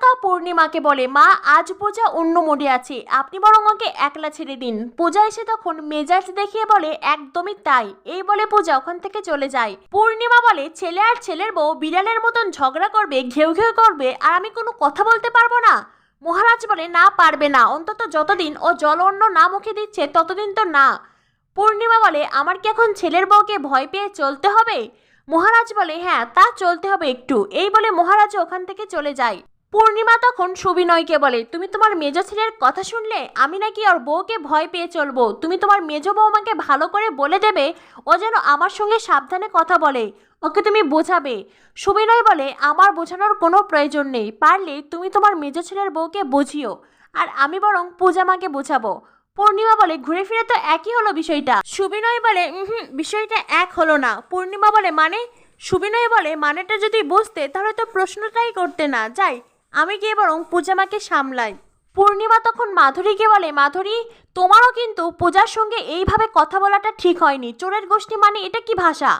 প্রিয়াঙ্কা পূর্ণিমাকে বলে, মা আজ পূজা অন্য মোডে আছে, আপনি বরং ওকে একলা ছেড়ে দিন। পূজা এসে তখন মেজাজ দেখিয়ে বলে, একদমই তাই। এই বলে পূজা ওখান থেকে চলে যায়। পূর্ণিমা বলে, ছেলে আর ছেলের বউ বিড়ালের মতন ঝগড়া করবে, ঘেউ ঘেউ করবে, আর আমি কোনো কথা বলতে পারবো না? মহারাজ বলে, না পারবে না, অন্তত যতদিন ও জল অন্য না মুখে দিচ্ছে ততদিন তো না। পূর্ণিমা বলে, আমার কি এখন ছেলের বউকে ভয় পেয়ে চলতে হবে? মহারাজ বলে, হ্যাঁ তা চলতে হবে একটু। এই বলে মহারাজ ওখান থেকে চলে যায়। পূর্ণিমা তখন সুবিনয়কে বলে, তুমি তোমার মেজ ছেলের কথা শুনলে? আমি নাকি ওর বউকে ভয় পেয়ে চলবো? তুমি তোমার মেজ বৌমাকে ভালো করে বলে দেবে ও যেন আমার সঙ্গে সাবধানে কথা বলে, ওকে তুমি বোঝাবে। সুবিনয় বলে, আমার বোঝানোর কোনো প্রয়োজন নেই, পারলে তুমি তোমার মেজ ছেলের বউকে বুঝিও, আর আমি বরং পূজা মাকে বোঝাবো। পূর্ণিমা বলে, ঘুরে ফিরে তো একই হলো বিষয়টা। সুবিনয় বলে, বিষয়টা এক হলো না। পূর্ণিমা বলে, মানে? সুবিনয় বলে, মানেটা যদি বুঝতে তাহলে তো প্রশ্নটাই করতে না। যাই, আমি গিয়ে বরং পূজা মাকে সামলাই। পূর্ণিমা তখন মাধুরীকে বলে, মাধুরী তোমারও কিন্তু পূজার সঙ্গে এইভাবে কথা বলাটা ঠিক হয়নি। চোরের গোষ্ঠী মানে এটা কি ভাষা?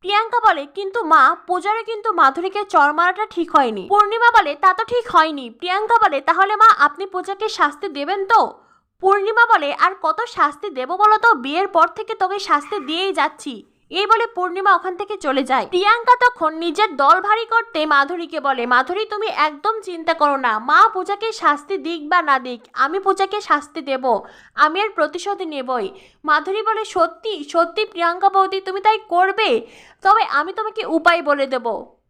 প্রিয়াঙ্কা বলে, কিন্তু মা, পূজারও কিন্তু মাধুরীকে চর মারাটা ঠিক হয়নি। পূর্ণিমা বলে, তা তো ঠিক হয়নি। প্রিয়াঙ্কা বলে, তাহলে মা আপনি পূজাকে শাস্তি দেবেন তো? পূর্ণিমা বলে, আর কত শাস্তি দেব বলো তো? বিয়ের পর থেকে তোকে শাস্তি দিয়েই যাচ্ছি। এই বলে পূর্ণিমা ওখান থেকে চলে যায়। প্রিয়াঙ্কা তখন নিজের দল ভারী করতে মাধুরীকে বলে, মাধুরী তুমি একদম চিন্তা করো না, মা পূজাকে শাস্তি দিক বা না দিক, আমি পূজাকে শাস্তি দেব, আমি এর প্রতিশোধ নেবই। মাধুরী বলে, সত্যি সত্যি প্রিয়াঙ্কা বৌদি তুমি তাই করবে? তবে আমি তোমাকে উপায় বলে দেব।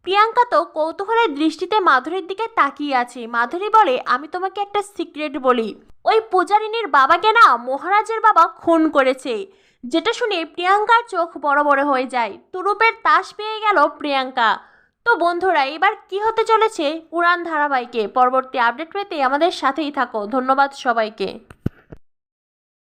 প্রিয়াঙ্কা তো কৌতূহলের দৃষ্টিতে মাধুরীর দিকে তাকিয়ে আছে। মাধুরী বলে, আমি তোমাকে একটা সিক্রেট বলি, ওই পূজারিনীর বাবাকে না মহারাজের বাবা খুন করেছে। যেটা শুনে প্রিয়াঙ্কার চোখ বড় বড় হয়ে যায়। তুরুপের তাস পেয়ে গেল প্রিয়াঙ্কা। তো বন্ধুরা, এবার কি হতে চলেছে উড়ান ধারাবাহিকে পরবর্তী আপডেট পেতে আমাদের সাথেই থাকো। ধন্যবাদ সবাইকে।